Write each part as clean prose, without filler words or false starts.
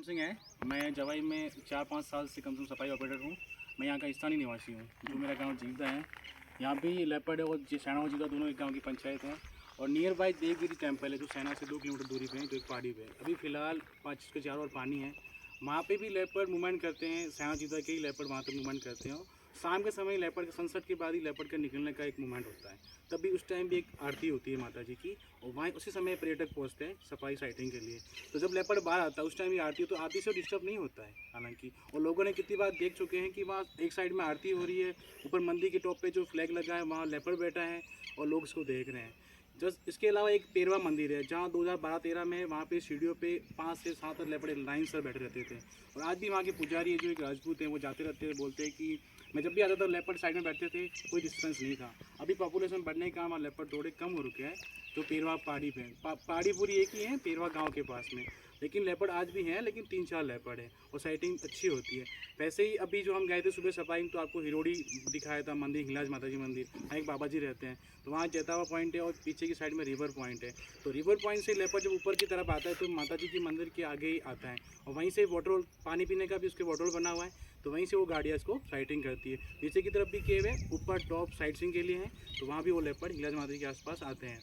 सिंह है। मैं जवाई में 4-5 साल से कम से कम सफाई ऑपरेटर हूँ। मैं यहाँ का स्थानीय निवासी हूँ। जो मेरा गांव जीवदा है, यहाँ भी लेपर्ड है और सैना और जीवदा दोनों एक गांव की पंचायत है। और नियर बाई देवगिरी टेम्पल है जो सैना से 2 किलोमीटर दूरी पे है, जो एक पहाड़ी पे है। अभी फ़िलहाल 5 के चारों ओर पानी है। वहाँ पे भी लेपर्ड मूवमेंट करते हैं। सैना जीवदा के ही लेपर्ड वहाँ पे मूवमेंट करते हैं। शाम के समय लेपर्ड के सनसेट के बाद ही लेपर्ड का निकलने का एक मूवमेंट होता है। तभी उस टाइम भी एक आरती होती है माता जी की, और वहाँ उसी समय पर्यटक पहुँचते हैं सफाई साइटिंग के लिए। तो जब लेपर्ड बाहर आता है उस टाइम भी आरती हो, तो आरती से डिस्टर्ब नहीं होता है हालांकि। और लोगों ने कितनी बार देख चुके हैं कि वहाँ एक साइड में आरती हो रही है, ऊपर मंदिर के टॉप पे जो फ्लैग लगा है वहाँ लेपर्ड बैठा है और लोग इसको देख रहे हैं। जस्ट इसके अलावा एक पेरवा मंदिर है जहाँ 2012-13 में वहाँ पे सीढ़ियों पे 5 से 7 लेपर्ड लाइन से बैठे रहते थे। और आज भी वहाँ के पुजारी है जो एक राजपूत हैं, वो जाते रहते हैं, बोलते हैं कि मैं जब भी आता था लेपर्ड साइड में बैठते थे, कोई डिस्टेंस नहीं था। अभी पॉपुलेशन बढ़ने के कारण वहाँ लेपर्ड थोड़े कम हो रुके हैं। जो पेरवा पहाड़ी पे पहाड़ी पूरी एक ही है पेरवा गांव के पास में, लेकिन लेपर्ड आज भी हैं, लेकिन 3-4 लेपर्ड है और साइटिंग अच्छी होती है। वैसे ही अभी जो हम गए थे सुबह सफाई, तो आपको हिरोड़ी दिखाया था मंदिर, हिंगलाज माता जी मंदिर, वहाँ एक बाबा जी रहते हैं। तो वहाँ जैतावा पॉइंट है और पीछे की साइड में रिवर पॉइंट है। तो रिवर पॉइंट से लेपर्ड जब ऊपर की तरफ आता है तो माता जी के मंदिर के आगे ही आता है, और वहीं से वाटर पानी पीने का भी उसके वाटर बना हुआ है, तो वहीं से वो गाड़ियाँ इसको साइटिंग करती है। नीचे की तरफ भी केव है, ऊपर टॉप साइट सीइंग के लिए है, तो वहाँ भी वो लेपर्ड हिंगलाज माता जी के आसपास आते हैं।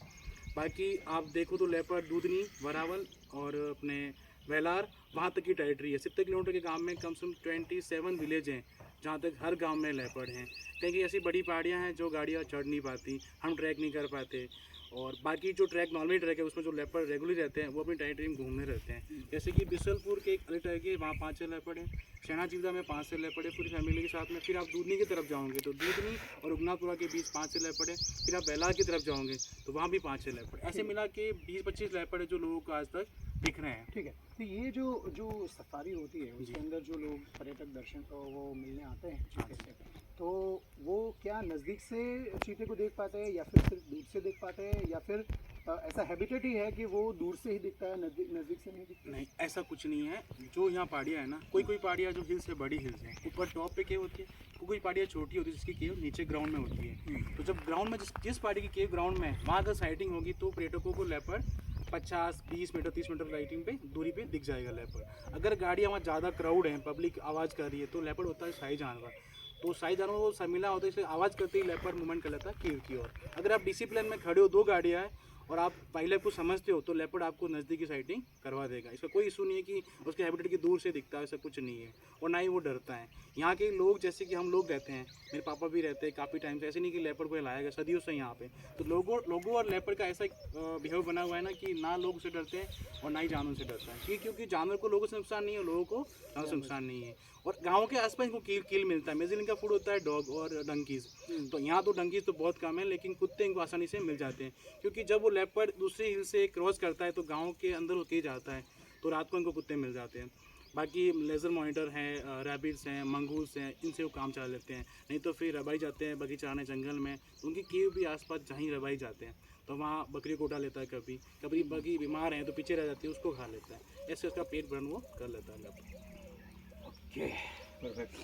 बाकी आप देखो तो लेपर्ड दूधनी, वरावल और अपने वेलार वहाँ तक की टेरिटरी है। 70 किलोमीटर के गांव में कम से कम 27 विलेज हैं, जहाँ तक हर गांव में लेपर्ड हैं। कहीं ऐसी बड़ी पहाड़ियाँ हैं जो गाड़ियाँ चढ़ नहीं पाती, हम ट्रैक नहीं कर पाते। और बाकी जो ट्रैक नॉर्मली ट्रैक है उसमें जो लेपर्ड रेगुलर रहते हैं वो अपनी टेरिटरी में घूमने रहते हैं। जैसे कि बिसलपुर के एक अलग ट्रैक है, वहाँ 5-6 लेपर्ड हैं। सैना जीवदा में 5 से लेपर्ड है पूरी फैमिली के साथ में। फिर आप दूधनी की तरफ जाओगे तो दूधनी और उगनापुरा के बीच 5 से लेपर्ड है। फिर आप वेलार की तरफ जाओगे तो वहाँ भी 5-6 लेपर्ड, ऐसे मिला के 20-25 लेपर्ड है जो लोगों को आज तक दिख रहे हैं। ठीक है। तो ये जो जो सफारी होती है उसके अंदर जो लोग पर्यटक दर्शन वो मिलने आते हैं चीते से, तो वो क्या नज़दीक से चीते को देख पाते हैं या फिर सिर्फ दूर से देख पाते हैं, या फिर ऐसा हैबिटेट ही है कि वो दूर से ही दिखता है, नज़दीक से नहीं दिखता? नहीं, ऐसा कुछ नहीं है। जो यहाँ पहाड़ियाँ है ना, कोई पहाड़ियाँ जो हिल्स है, बड़ी हिल्स हैं, ऊपर टॉप पे केव होती है, कोई पहाड़ियाँ छोटी होती है जिसकी केव नीचे ग्राउंड में होती है। तो जब ग्राउंड में जिस पहाड़ी की केव ग्राउंड में है वहाँ अगर साइटिंग होगी तो पर्यटकों को लेपर्ड 50-20 मीटर 30 मीटर लाइटिंग पे दूरी पे दिख जाएगा लेपर्ड। अगर गाड़ियाँ वहाँ ज़्यादा क्राउड है, पब्लिक आवाज़ कर रही है, तो लेपर्ड होता है शाही जानवर। तो शाही जानवर वो शर्मिला होता है, इसलिए आवाज़ करते ही लेपर्ड मूवमेंट कर लेता है कीव की ओर। अगर आप डिसिप्लिन में खड़े हो, 2 गाड़ियाँ हैं और आप पहले को समझते हो, तो लेपर्ड आपको नज़दीकी साइटिंग करवा देगा। इसका कोई इशू नहीं है कि उसके हैबिटेट की दूर से दिखता है, ऐसा कुछ नहीं है। और ना ही वो डरता है। यहाँ के लोग जैसे कि हम लोग रहते हैं, मेरे पापा भी रहते हैं काफ़ी टाइम से, ऐसे नहीं कि लेपर्ड को लाया गया सदियों से यहाँ पे। तो लोगों और लेपर्ड का ऐसा बिहेव बना हुआ है ना कि ना लोग उसे डरते हैं और ना ही जानवर से डरता है, क्योंकि जानवर को लोगों से नुकसान नहीं है, लोगों को जानवर से नुकसान नहीं है। और गाँव के आसपास इनको कील मिलता है। मेजर इनका फूड होता है डॉग और डंकीज़। तो यहाँ तो डंकीज़ तो बहुत कम है, लेकिन कुत्ते इनको आसानी से मिल जाते हैं, क्योंकि जब वो लेपर्ड दूसरे हिल से क्रॉस करता है तो गांव के अंदर होके जाता है, तो रात को इनको कुत्ते मिल जाते हैं। बाकी लेज़र मॉनिटर हैं, रैबिट्स हैं, मंगूस हैं, इनसे वो काम चला लेते हैं। नहीं तो फिर रबाई जाते हैं बगीचा आने जंगल में, तो उनकी कीव भी आसपास जहीं रबाई जाते हैं, तो वहाँ बकरी को उठा लेता है। कभी कभी बकरी बीमार है तो पीछे रह जाती है, उसको खा लेता है। ऐसे उसका पेट भरण वो कर लेता है। Okay, perfect.